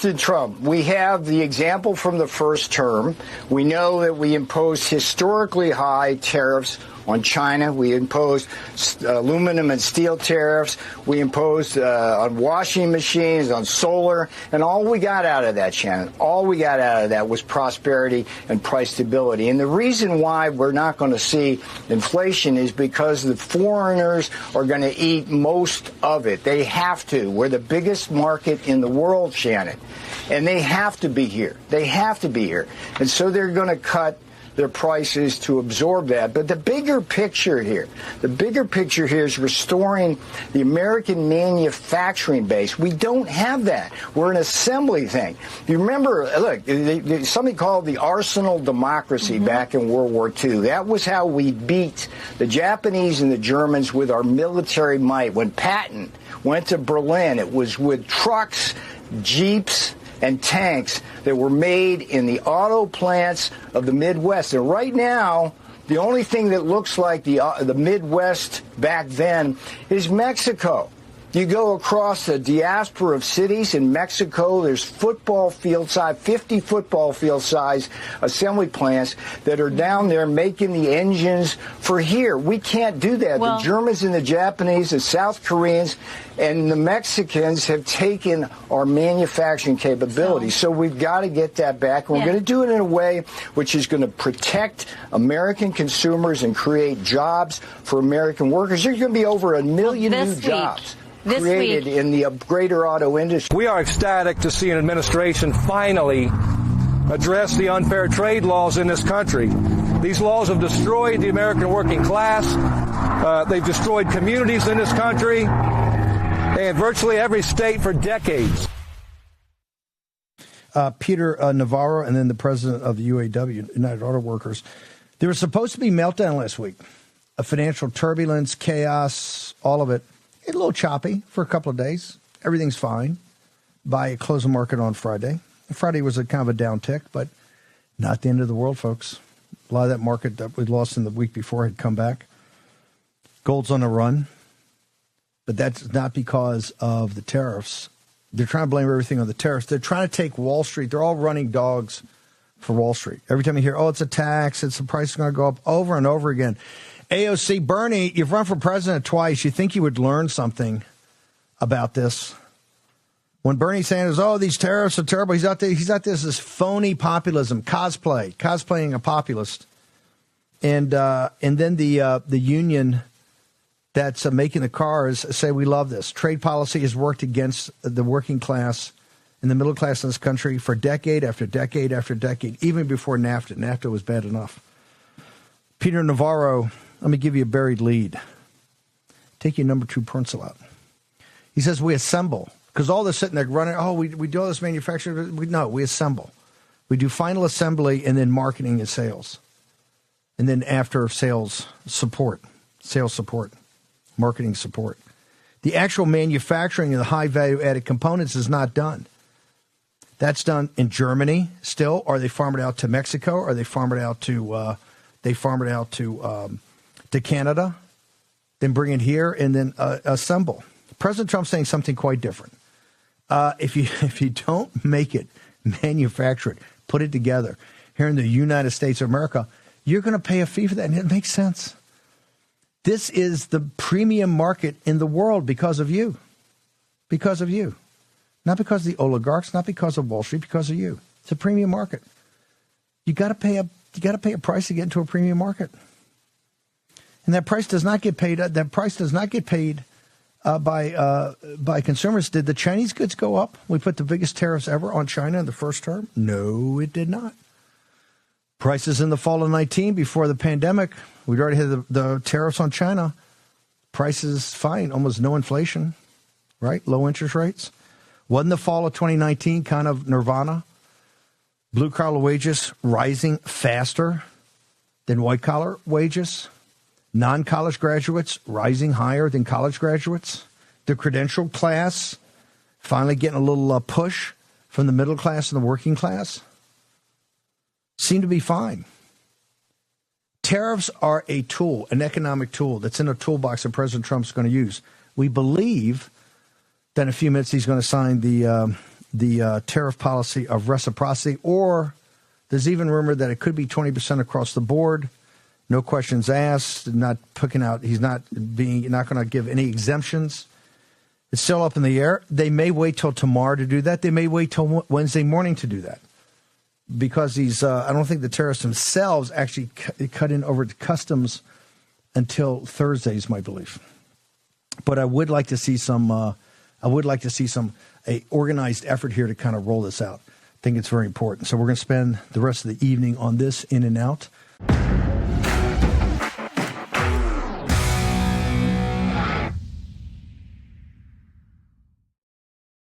President Trump, we have the example from the first term. We know that we imposed historically high tariffs on China. We imposed aluminum and steel tariffs. We imposed on washing machines, on solar. And all we got out of that, Shannon, all we got out of that was prosperity and price stability. And the reason why we're not going to see inflation is because the foreigners are going to eat most of it. They have to. We're the biggest market in the world, Shannon. And they have to be here. They have to be here. And so they're going to cut their prices to absorb that. But the bigger picture here is restoring the American manufacturing base. We don't have that. We're an assembly thing. You remember, look, something called the arsenal democracy back in World War II. That was how we beat the Japanese and the Germans with our military might. When Patton went to Berlin, it was with trucks, jeeps, and tanks that were made in the auto plants of the Midwest. And right now, the only thing that looks like the Midwest back then is Mexico. You go across the diaspora of cities in Mexico, there's football field size, 50 football field size assembly plants that are down there making the engines for here. We can't do that. Well, the Germans and the Japanese, the South Koreans, and the Mexicans have taken our manufacturing capability. So we've got to get that back. And we're going to do it in a way which is going to protect American consumers and create jobs for American workers. There's going to be over 1 million new jobs created in the greater auto industry. We are ecstatic to see an administration finally address the unfair trade laws in this country. These laws have destroyed the American working class. They've destroyed communities in this country and virtually every state for decades. Peter Navarro and then the president of the UAW, United Auto Workers. There was supposed to be meltdown last week. A financial turbulence, chaos, all of it. A little choppy for a couple of days. Everything's fine by close of market on Friday. Friday was a kind of a down tick, but not the end of the world, folks. A lot of that market that we lost in the week before had come back. Gold's on a run, but that's not because of the tariffs. They're trying to blame everything on the tariffs. They're trying to take Wall Street. They're all running dogs for Wall Street. Every time you hear, oh, it's a tax, the price is going to go up over and over again. AOC, Bernie, you've run for president twice. You think you would learn something about this? When Bernie Sanders, oh, these tariffs are terrible, he's out there, this phony populism, cosplaying a populist. And then the union that's making the cars say we love this. Trade policy has worked against the working class and the middle class in this country for decade after decade after decade, even before NAFTA. NAFTA was bad enough. Peter Navarro, let me give you a buried lead. Take your number 2 pencil out. He says we assemble. Because all this sitting there running, oh, we do all this manufacturing. No, we assemble. We do final assembly and then marketing and sales. And then after sales support, marketing support. The actual manufacturing of the high value added components is not done. That's done in Germany still, or they farm it out to Mexico, or they farm it out to to Canada, then bring it here and then assemble. President Trump's saying something quite different. If you don't make it, manufacture it, put it together here in the United States of America, you're going to pay a fee for that, and it makes sense. This is the premium market in the world because of you. Because of you. Not because of the oligarchs, not because of Wall Street, because of you. It's a premium market. You got to pay a price to get into a premium market. And that price does not get paid. By consumers. Did the Chinese goods go up? We put the biggest tariffs ever on China in the first term? No, it did not. Prices in the fall of 19 before the pandemic, we'd already had the tariffs on China. Prices fine, almost no inflation, right? Low interest rates. Wasn't the fall of 2019 kind of nirvana? Blue-collar wages rising faster than white-collar wages. Non-college graduates rising higher than college graduates. The credentialed class finally getting a little push from the middle class and the working class. Seem to be fine. Tariffs are a tool, an economic tool that's in a toolbox that President Trump's going to use. We believe that in a few minutes he's going to sign the the tariff policy of reciprocity, or there's even rumor that it could be 20% across the board, no questions asked, not picking out. He's not going to give any exemptions. It's still up in the air. They may wait till tomorrow to do that. They may wait till Wednesday morning to do that, because I don't think the tariffs themselves actually cut in over to customs until Thursday, is my belief. But I would like to see some. A organized effort here to kind of roll this out. I think it's very important. So we're going to spend the rest of the evening on this, in and out.